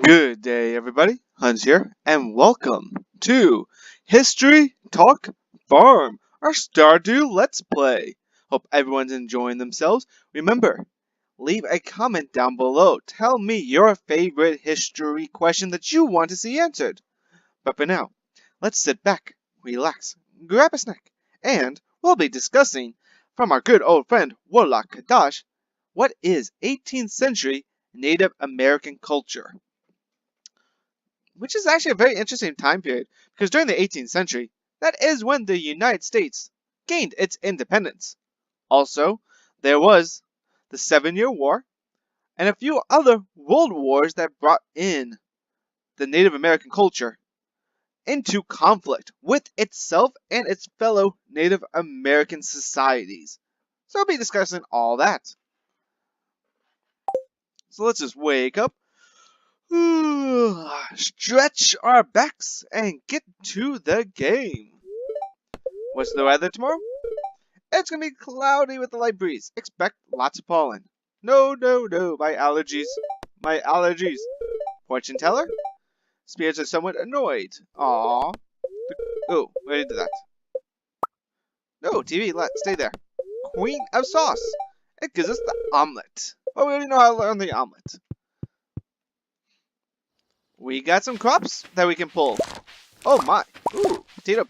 Good day, everybody. Heuntz here, and welcome to History Talk Farm, our Stardew Let's Play. Hope everyone's enjoying themselves. Remember, leave a comment down below. Tell me your favorite history question that you want to see answered. But for now, let's sit back, relax, grab a snack, and we'll be discussing from our good old friend Warlock Kadash, what is 18th century Native American culture? Which is actually a very interesting time period, because during the 18th century, that is when the United States gained its independence. Also, there was the 7-Year War, and a few other world wars that brought in the Native American culture into conflict with itself and its fellow Native American societies. So I'll be discussing all that. So let's just wake up, stretch our backs, and get to the game. What's the weather tomorrow? It's gonna be cloudy with a light breeze. Expect lots of pollen. No, my allergies. Fortune teller? Spirits are somewhat annoyed. Aww. Oh, we already did that. No, TV, stay there. Queen of sauce. It gives us the omelet. Well, we already know how to learn the omelet. We got some crops that we can pull. Oh my. Ooh, potato.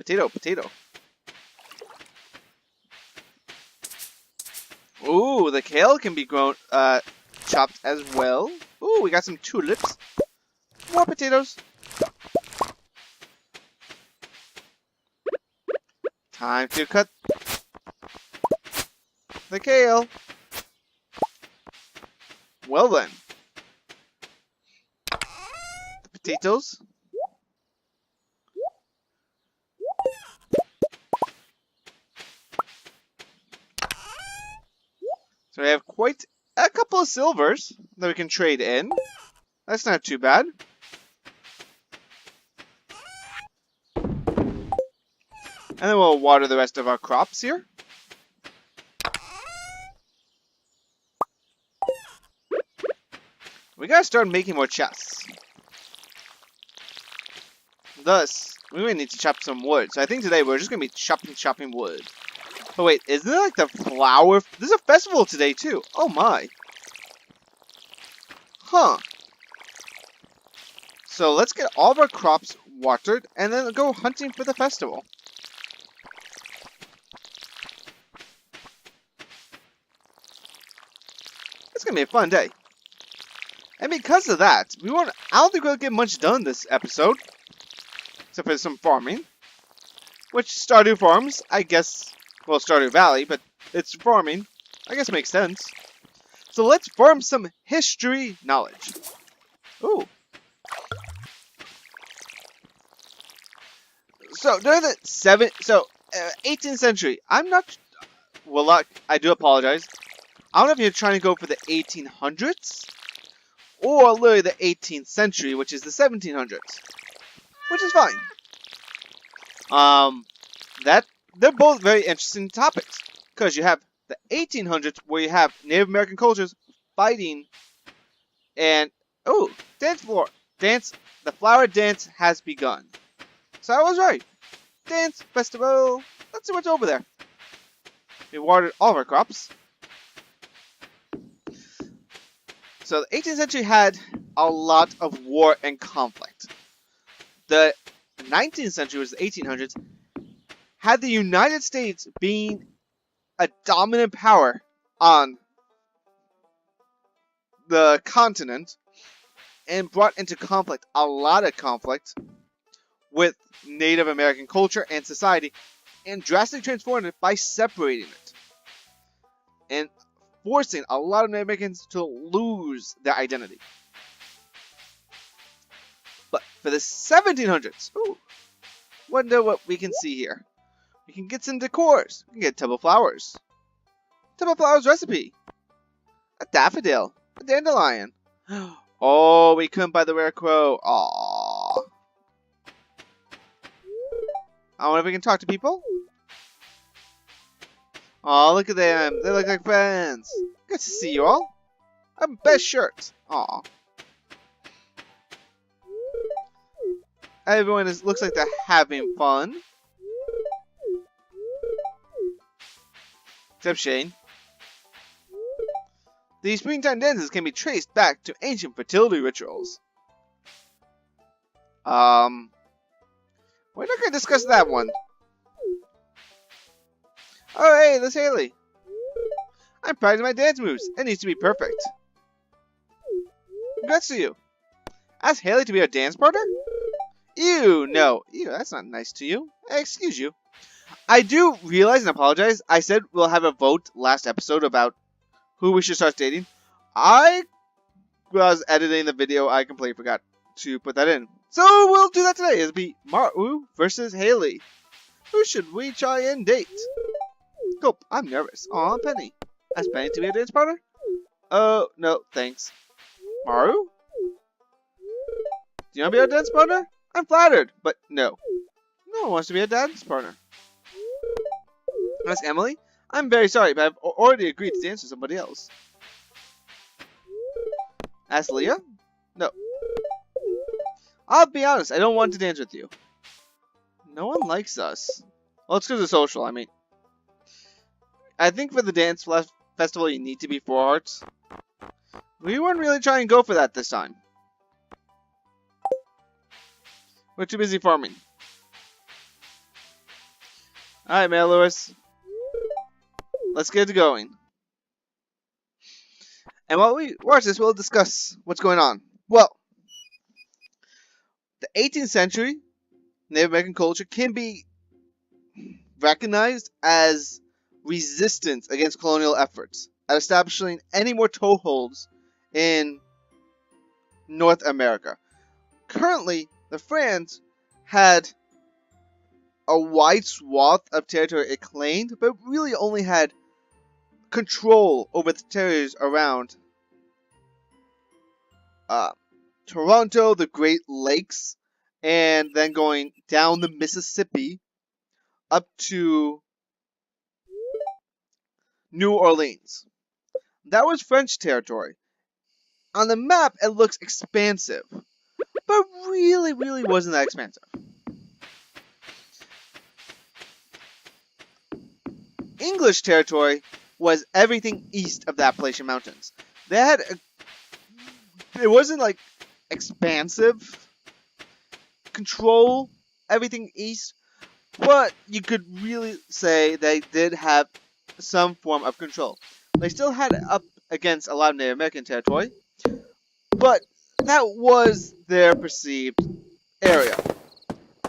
Ooh, the kale can be grown, chopped as well. Ooh, we got some tulips. More potatoes. Time to cut the kale. Well then. The potatoes. So we have quite a couple of silvers that we can trade in. That's not too bad. And then we'll water the rest of our crops here. We gotta start making more chests. Thus, we may need to chop some wood. So I think today we're just gonna be chopping wood. But wait, isn't it like the flower? There's a festival today too. Oh my. Huh. So let's get all of our crops watered and then go hunting for the festival. It's gonna be a fun day. And because of that, I don't think we'll get much done this episode. Except for some farming. Which Stardew Farms, I guess, well, Stardew Valley, but it's farming. I guess makes sense. So let's farm some history knowledge. Ooh. So during the 18th century, I'm not, well, I do apologize. I don't know if you're trying to go for the 1800s or literally the 18th century, which is the 1700s, which is fine. They're both very interesting topics, because you have the 1800s where you have Native American cultures fighting, and oh, the flower dance has begun. So I was right. Dance festival. Let's see what's over there. We watered all of our crops. So the 18th century had a lot of war and conflict. The 19th century, was the 1800s, had the United States being a dominant power on the continent and brought into conflict, a lot of conflict, with Native American culture and society, and drastically transformed it by separating it and forcing a lot of Native Americans to lose their identity. But for the 1700s, ooh, wonder what we can see here. We can get some decors. We can get tub of flowers. Tub of flowers recipe. A daffodil. A dandelion. Oh, we couldn't buy the rare crow. Aww. I wonder if we can talk to people. Aw, look at them. They look like friends. Good to see you all. A best shirt. Aw. Everyone looks like they're having fun. Except Shane. These springtime dances can be traced back to ancient fertility rituals. We're not going to discuss that one. Oh, hey, that's Haley. I'm practicing my dance moves. It needs to be perfect. Congrats to you. Ask Haley to be our dance partner? Ew, no. Ew, that's not nice to you. Excuse you. I do realize and apologize. I said we'll have a vote last episode about who we should start dating. I was editing the video. I completely forgot to put that in. So we'll do that today. It'll be Maru versus Haley. Who should we try and date? Go. I'm nervous. Aw, Penny. Ask Penny to be a dance partner? Oh, no, thanks. Maru? Do you want to be our dance partner? I'm flattered, but no. No one wants to be a dance partner. Ask Emily? I'm very sorry, but I've already agreed to dance with somebody else. Ask Leah? No. I'll be honest, I don't want to dance with you. No one likes us. Well, it's because of social, I mean. I think for the dance festival you need to be 4 hearts. We weren't really trying to go for that this time. We're too busy farming. Alright, Mel Lewis. Let's get it going. And while we watch this, we'll discuss what's going on. Well, the 18th century Native American culture can be recognized as resistance against colonial efforts at establishing any more toeholds in North America. Currently, the France had a wide swath of territory it claimed, but really only had control over the territories around Toronto, the Great Lakes, and then going down the Mississippi up to New Orleans. That was French territory. On the map, it looks expansive, but really wasn't that expansive. English territory was everything east of the Appalachian Mountains. They had it wasn't like expansive control, everything east, but you could really say they did have some form of control. They still had it up against a lot of Native American territory, but that was their perceived area.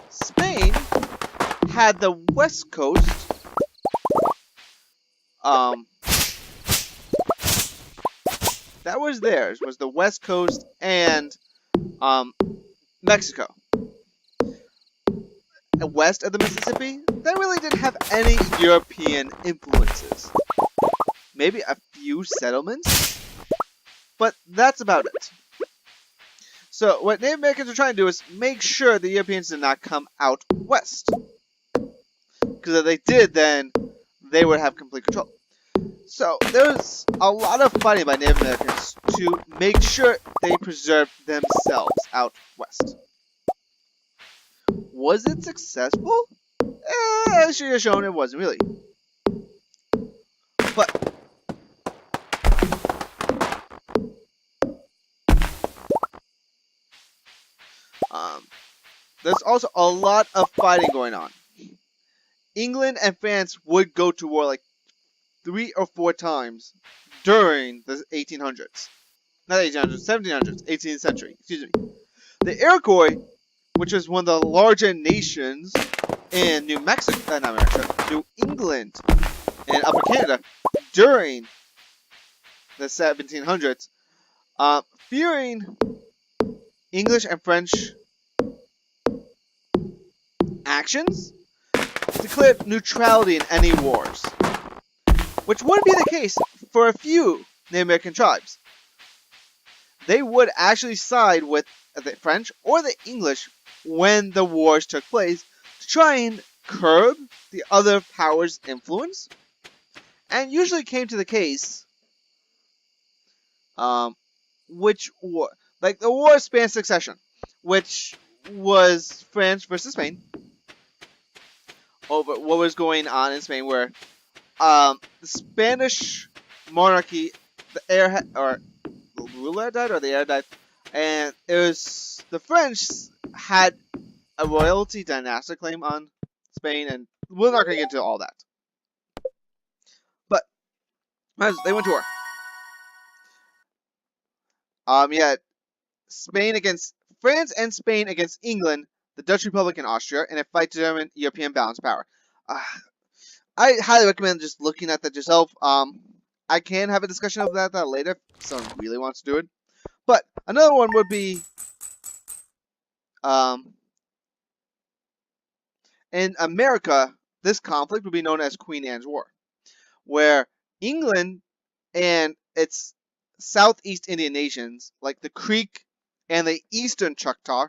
Spain had the west coast, that was theirs, was the west coast and Mexico. West of the Mississippi, they really didn't have any European influences. Maybe a few settlements, but that's about it. So what Native Americans are trying to do is make sure the Europeans did not come out west. Because if they did, then they would have complete control. So there was a lot of fighting by Native Americans to make sure they preserved themselves out west. Was it successful? As she has shown, it wasn't really. But there's also a lot of fighting going on. England and France would go to war like 3 or 4 times during the 1800s. Not 1800s, 1700s, 18th century. Excuse me. The Iroquois, which was one of the larger nations in New England and Upper Canada during the 1700s, fearing English and French actions, declared neutrality in any wars, which would be the case for a few Native American tribes. They would actually side with the French or the English when the wars took place to try and curb the other powers' influence, and usually came to the case, which war, like the War of Spanish Succession, which was France versus Spain over what was going on in Spain, where the Spanish monarchy, the ruler died or the heir died, and it was the French had a royalty dynastic claim on Spain, and we're not going to get into all that. But as they went to war. Yeah, Spain against France and Spain against England, the Dutch Republic and Austria, in a fight to determine European balance of power. I highly recommend just looking at that yourself. I can have a discussion of that later if someone really wants to do it. But another one would be in America, this conflict would be known as Queen Anne's War, where England and its Southeast Indian nations, like the Creek and the Eastern Choctaw,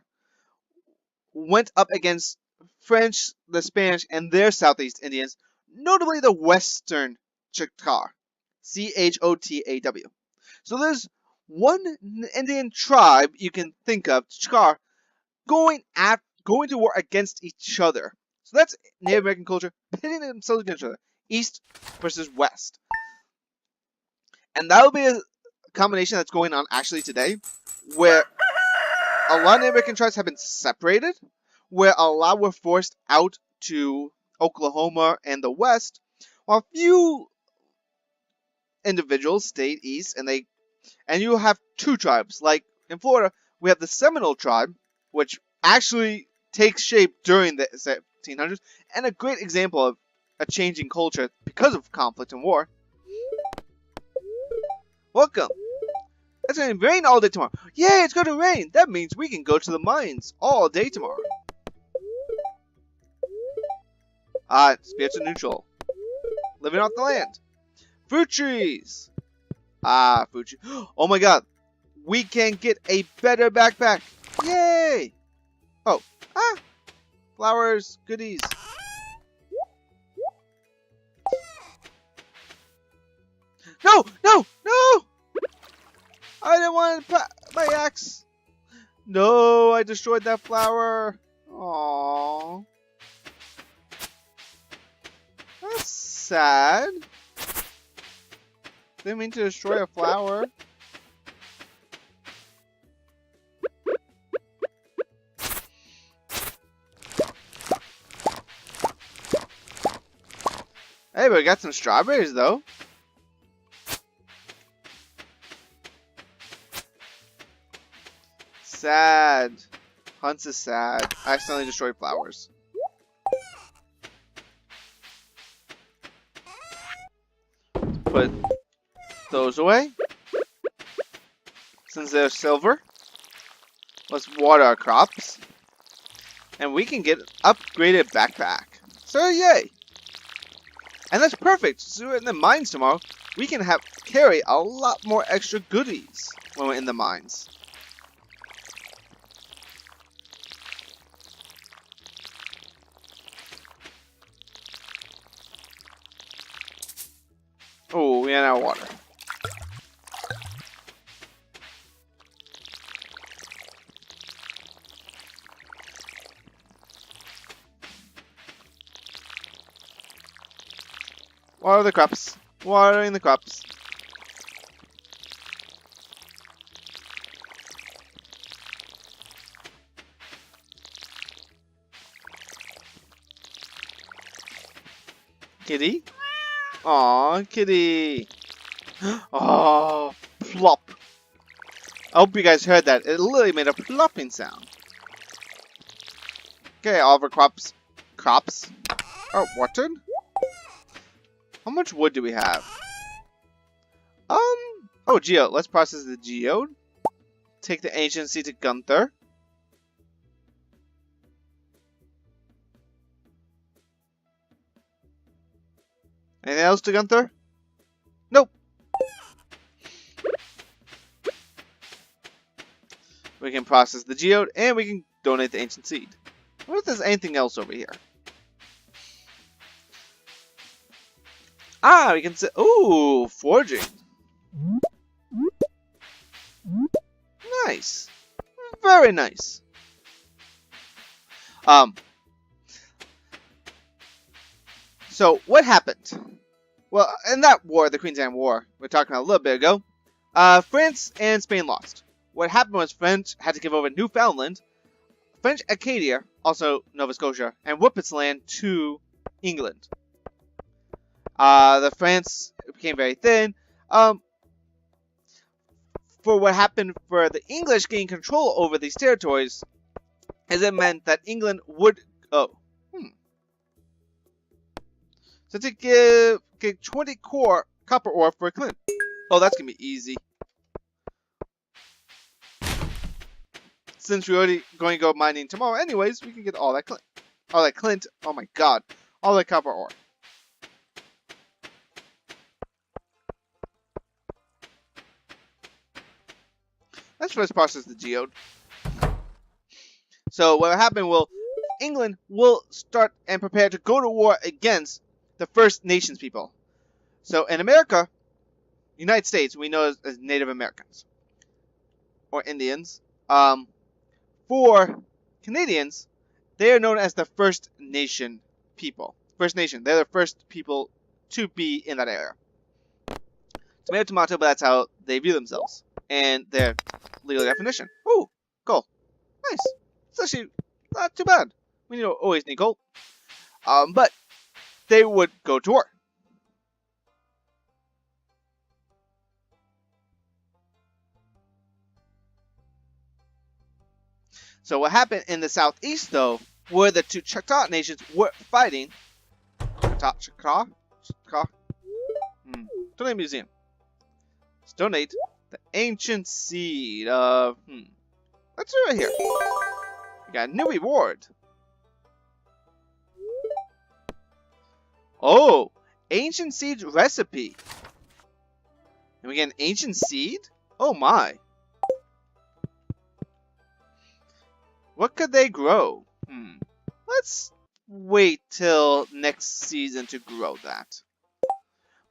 went up against French, the Spanish, and their Southeast Indians, notably the Western Choctaw, Chotaw. So there's one Indian tribe you can think of, Choctaw, going to war against each other. So that's Native American culture pitting themselves against each other, East versus West. And that will be a combination that's going on actually today, where a lot of Native American tribes have been separated, where a lot were forced out to Oklahoma and the West, while a few individuals stayed east, and you have two tribes. Like in Florida, we have the Seminole tribe, which actually takes shape during the 1700s, and a great example of a changing culture because of conflict and war. Welcome. It's going to rain all day tomorrow. Yay, it's going to rain. That means we can go to the mines all day tomorrow. Spirits are neutral. Living off the land. Fruit trees. Fruit trees. Oh my god. We can get a better backpack. Yay. Oh. Flowers. Goodies. No! No! No! I didn't want to my axe. No, I destroyed that flower. Aww. That's sad. Didn't mean to destroy a flower. Hey, but we got some strawberries though. Sad. Heuntz is sad. I accidentally destroyed flowers. Put those away. Since they're silver, let's water our crops. And we can get an upgraded backpack. So yay! And that's perfect. So in the mines tomorrow, we can carry a lot more extra goodies when we're in the mines. Oh, we ran out of water. Water the crops. Watering the crops. Kitty? Aw, kitty. Oh, plop. I hope you guys heard that. It literally made a plopping sound. Okay, all of our crops are watered. How much wood do we have? Oh, geode. Let's process the geode. Take the ancient seed to Gunther. Anything else to Gunther? Nope. We can process the geode, and we can donate the ancient seed. I wonder if there's anything else over here. We can say, ooh, forging. Nice. Very nice. So what happened? Well, in that war, the Queen's Anne War, we were talking about a little bit ago, France and Spain lost. What happened was France had to give over Newfoundland, French Acadia, also Nova Scotia, and Whippets Land to England. The France became very thin. For what happened for the English gaining control over these territories, is it meant that England would So to get 20 core copper ore for a Clint. Oh, that's gonna be easy. Since we're already going to go mining tomorrow anyways, we can get all that Clint. All that Clint. Oh my god. All that copper ore. Let's first process the geode. So what will happen will England will start and prepare to go to war against the First Nations people. So in America, United States, we know as Native Americans or Indians. For Canadians, they are known as the First Nation people. First Nation. They're the first people to be in that area. Tomato, tomato, but that's how they view themselves and their legal definition. Ooh, coal. Nice. It's actually not too bad. We always need coal. But they would go to war. So what happened in the southeast, though, where the two Choctaw nations were fighting. Choctaw? Donate museum. Let's donate the ancient seed of. Let's do it here. We got a new reward. Oh, ancient seed recipe. And we get an ancient seed? Oh my. What could they grow? Let's wait till next season to grow that.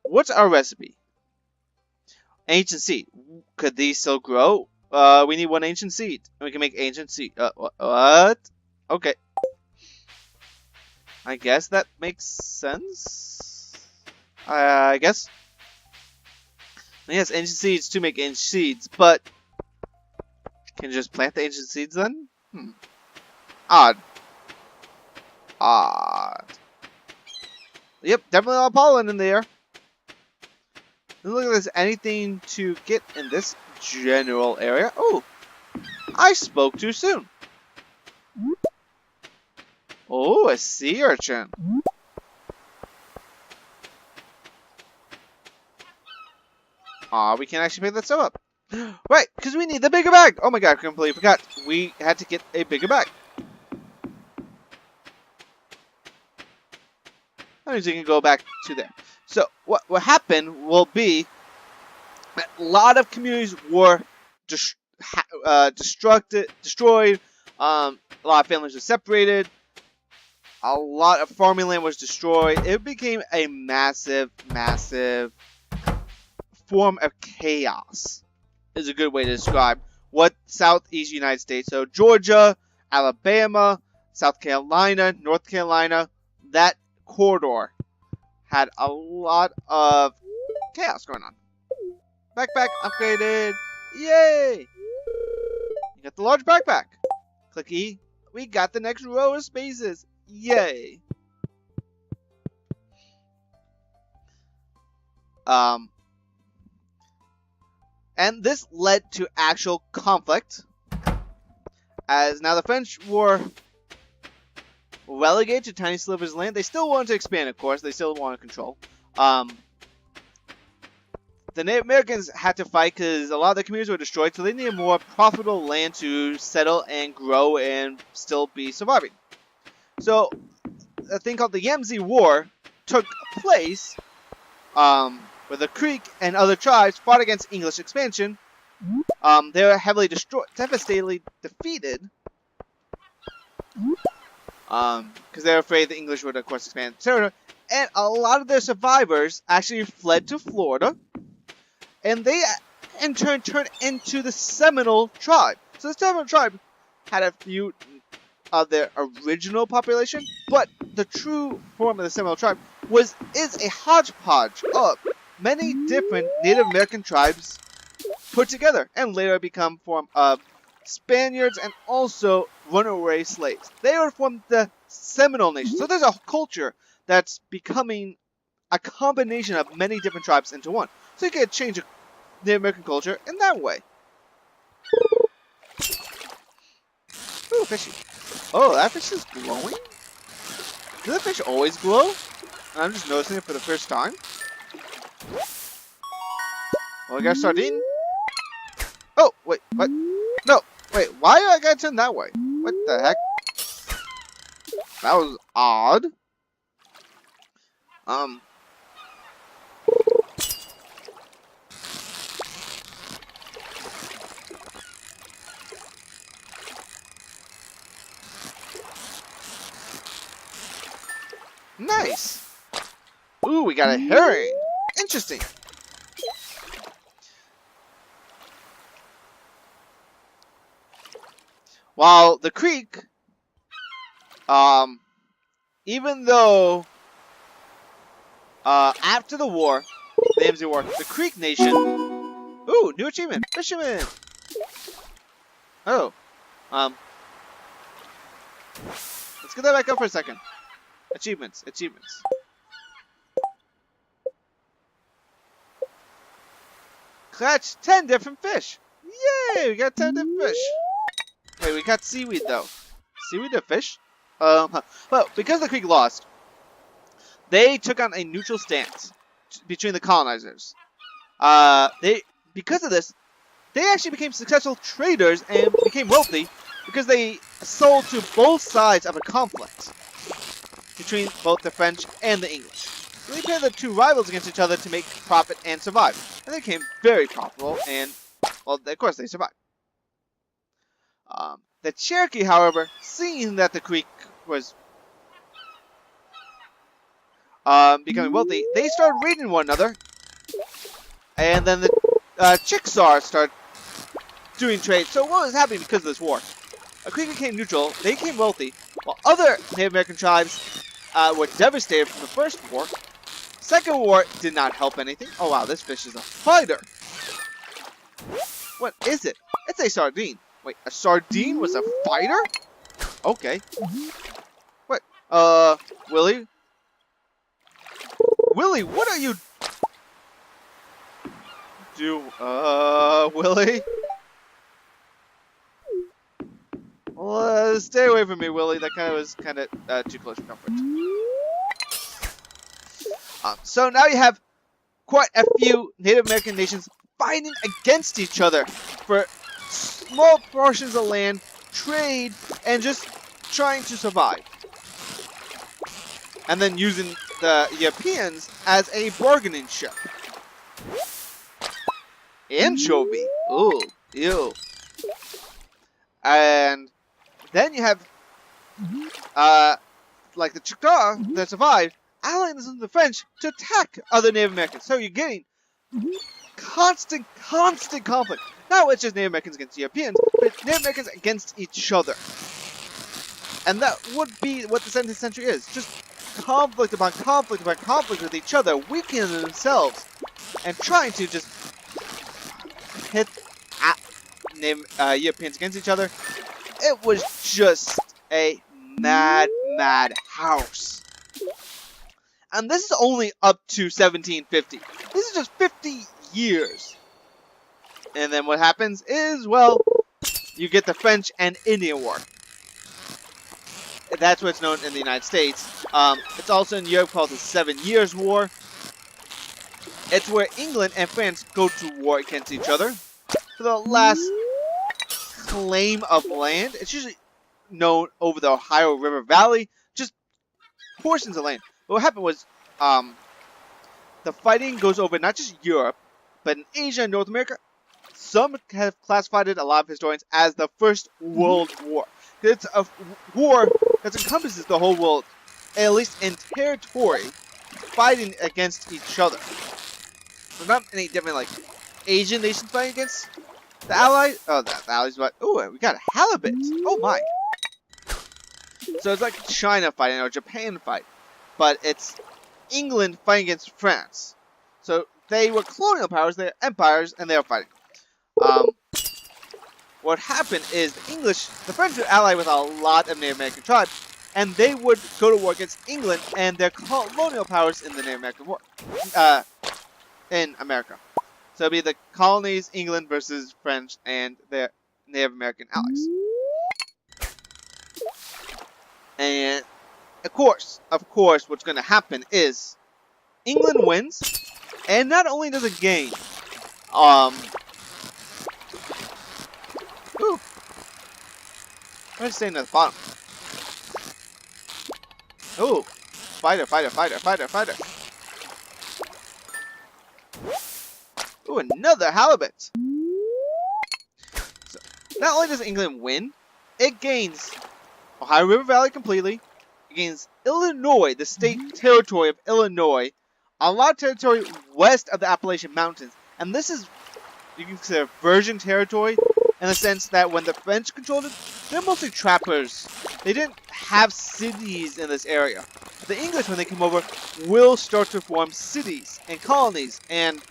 What's our recipe? Ancient seed. Could these still grow? We need one ancient seed. And we can make ancient seed. What? Okay. I guess that makes sense. I guess. Yes, ancient seeds to make ancient seeds, but can you just plant the ancient seeds then? Odd. Yep, definitely a lot of pollen in there. Doesn't look like there's anything to get in this general area. Oh, I spoke too soon. Oh, a sea urchin. We can actually pick that stuff up. Right, because we need the bigger bag. Oh my god, I completely forgot. We had to get a bigger bag. That means we can go back to there. So, what happened will be that a lot of communities were destroyed. A lot of families were separated. A lot of farming land was destroyed. It became a massive, massive form of chaos. Is a good way to describe what Southeast United States, so Georgia, Alabama, South Carolina, North Carolina, that corridor had a lot of chaos going on. Backpack upgraded. Yay! You got the large backpack. Click E. We got the next row of spaces. Yay! And this led to actual conflict, as now the French were relegated to tiny slivers of land. They still wanted to expand, of course. They still wanted control. The Native Americans had to fight because a lot of the communities were destroyed, so they needed more profitable land to settle and grow and still be surviving. So, a thing called the Yamsey War took place, where the Creek and other tribes fought against English expansion. They were heavily devastatedly defeated, because they were afraid the English would, of course, expand territory. And a lot of their survivors actually fled to Florida, and they, in turn, turned into the Seminole tribe. So the Seminole tribe had a few of their original population, but the true form of the Seminole tribe is a hodgepodge of many different Native American tribes put together, and later become form of Spaniards and also runaway slaves. They are from the Seminole Nation. So there's a culture that's becoming a combination of many different tribes into one. So you can change Native American culture in that way. Ooh, fishy. Oh, that fish is glowing? Does that fish always glow? And I'm just noticing it for the first time. Oh, we got a sardine. Oh, wait, what? No, wait, why do I gotta turn that way? What the heck? That was odd. Nice. Ooh, we got a herring. Interesting. While the creek, even though, after the war, the AMZ war, the Creek Nation, ooh, new achievement, fisherman. Oh, let's get that back up for a second. Achievements. Catch 10 different fish. Yay, we got 10 different fish. Wait, we got seaweed though. Seaweed or fish? But because the creek lost, they took on a neutral stance between the colonizers. Because of this, they actually became successful traders and became wealthy because they sold to both sides of a conflict between both the French and the English. So they paired the two rivals against each other to make profit and survive. And they became very profitable and, well, of course they survived. The Cherokee, however, seeing that the creek was becoming wealthy, they started raiding one another. And then the Chickasaw started doing trade. So what was happening because of this war? The creek became neutral, they became wealthy, while other Native American tribes were devastated from the first war. Second war did not help anything. Oh wow, this fish is a fighter. What is it? It's a sardine. Wait, a sardine was a fighter? Okay. What? Willie? Willie, what are you Willie? Stay away from me, Willie. That was kind of too close for comfort. So now you have quite a few Native American nations fighting against each other for small portions of land, trade, and just trying to survive. And then using the Europeans as a bargaining chip. Anchovy. Ooh, ew. And then you have, like the Chickasaw that survived, allying with the French to attack other Native Americans. So you're getting constant conflict. Not it's just Native Americans against Europeans, but Native Americans against each other. And that would be what the 17th century is. Just conflict upon conflict upon conflict with each other, weakening themselves, and trying to just hit Europeans against each other. It was just a mad house. And this is only up to 1750. This is just 50 years. And then what happens is, well, you get the French and Indian War. That's what's known in the United States. It's also in Europe called the 7 Years' War. It's where England and France go to war against each other for the last claim of land. It's usually known over the Ohio River Valley, just portions of land. But what happened was, the fighting goes over not just Europe, but in Asia and North America. Some have classified it, a lot of historians, as the First World War. It's a war that encompasses the whole world, at least in territory, fighting against each other. So not any different, like, Asian nations fighting against the Allies. Oh, the Allies, but, ooh, we got a halibut. Oh my. So it's like China fighting or Japan fight, but it's England fighting against France. So they were colonial powers, they're empires, and they were fighting. What happened is the French were allied with a lot of Native American tribes, and they would go to war against England and their colonial powers in the Native American War, in America. So it'd be the colonies, England versus French, and their Native American allies. And of course, what's going to happen is England wins, and not only does it gain, ooh, I'm just staying at the bottom. Ooh, fighter. Ooh, another halibut. So, not only does England win, it gains Ohio River Valley completely. It gains Illinois, the state territory of Illinois, a lot of territory west of the Appalachian Mountains. And this is, you can consider, virgin territory in the sense that when the French controlled it, they're mostly trappers. They didn't have cities in this area. The English, when they come over, will start to form cities and colonies and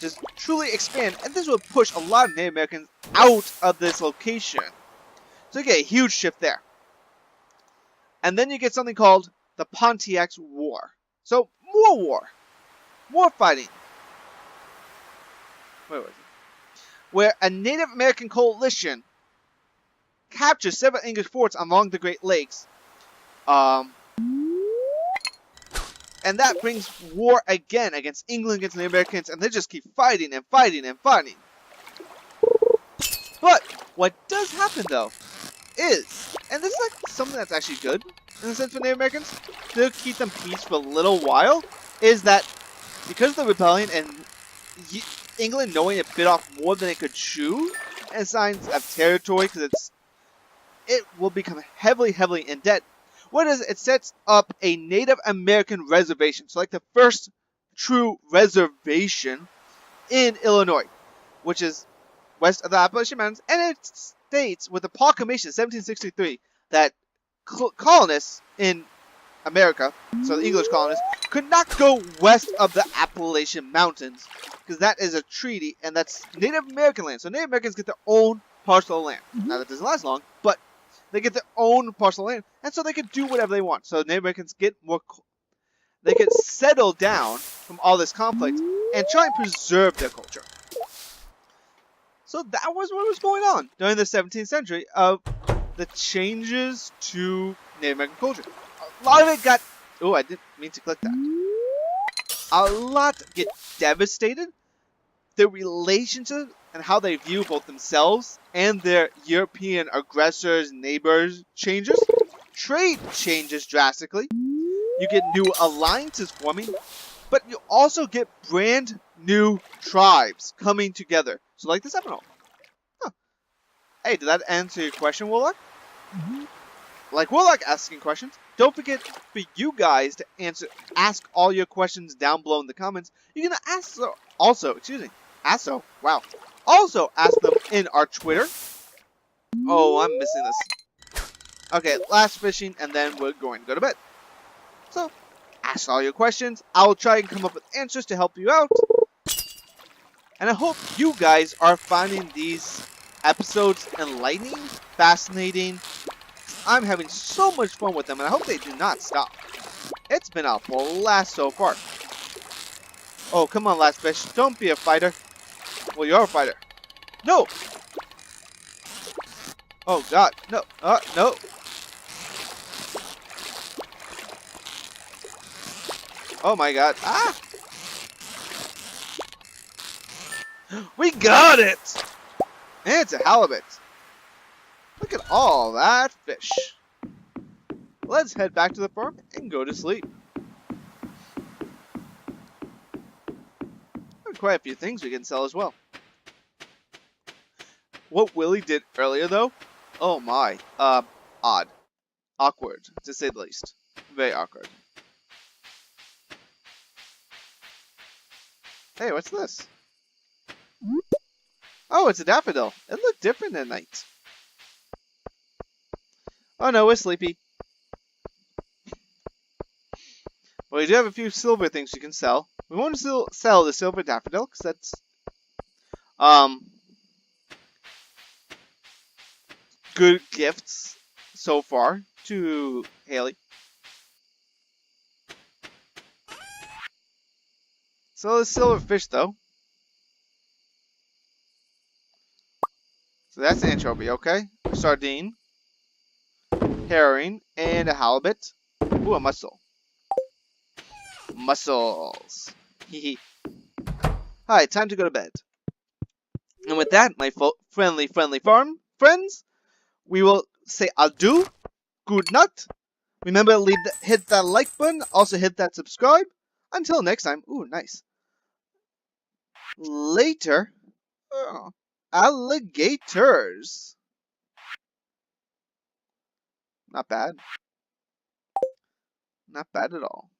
just truly expand. And this will push a lot of Native Americans out of this location. So you get a huge shift there. And then you get something called the Pontiac's War. So, more war. More fighting. Where was it? Where a Native American coalition captures several English forts along the Great Lakes. And that brings war again against England, against the Americans, and they just keep fighting and fighting and fighting. But what does happen though is, and this is like something that's actually good in the sense for Native Americans, to keep them peace for a little while, is that because of the rebellion and England knowing it bit off more than it could chew, and signs of territory, because it will become heavily in debt. What is it? It sets up a Native American reservation, so like the first true reservation in Illinois, which is west of the Appalachian Mountains, and it states with the proclamation 1763 that colonists in America, so the English colonists, could not go west of the Appalachian Mountains, because that is a treaty, and that's Native American land. So Native Americans get their own parcel of land. Now that doesn't last long, but they get their own parcel of land, and so they can do whatever they want. So Native Americans get more, they can settle down from all this conflict and try and preserve their culture. So that was what was going on during the 17th century of the changes to Native American culture. A lot of it got, oh, I didn't mean to click that. A lot get devastated. Their relationship and how they view both themselves and their European aggressors, neighbors changes. Trade changes drastically. You get new alliances forming, but you also get brand new tribes coming together. So like the Seminole. Huh. Hey, did that answer your question, Warlock? Like Warlock asking questions, don't forget for you guys to ask all your questions down below in the comments. You can ask also ask them in our Twitter. Oh, I'm missing this. Okay, last fishing, and then we're going to go to bed. So, ask all your questions. I'll try and come up with answers to help you out. And I hope you guys are finding these episodes enlightening, fascinating. I'm having so much fun with them, and I hope they do not stop. It's been a blast so far. Oh, come on, last fish. Don't be a fighter. Well, you're a fighter. No! Oh, God. No. No. Oh, my God. Ah! We got it! And it's a halibut. Look at all that fish. Let's head back to the farm and go to sleep. There's quite a few things we can sell as well. What Willie did earlier though, oh my, odd. Awkward, to say the least. Very awkward. Hey, what's this? Oh, it's a daffodil. It looked different at night. Oh no, we're sleepy. But we do have a few silver things you can sell. We won't sell the silver daffodil because that's good gifts so far to Haley. So the silver fish though. So that's anchovy, okay? Sardine, herring, and a halibut. Ooh, a mussel. Mussels. Hehe. Alright, time to go to bed. And with that, my friendly farm friends, we will say adieu, good night. Remember, hit that like button, also hit that subscribe. Until next time, ooh, nice. Later, oh, alligators. Not bad. Not bad at all.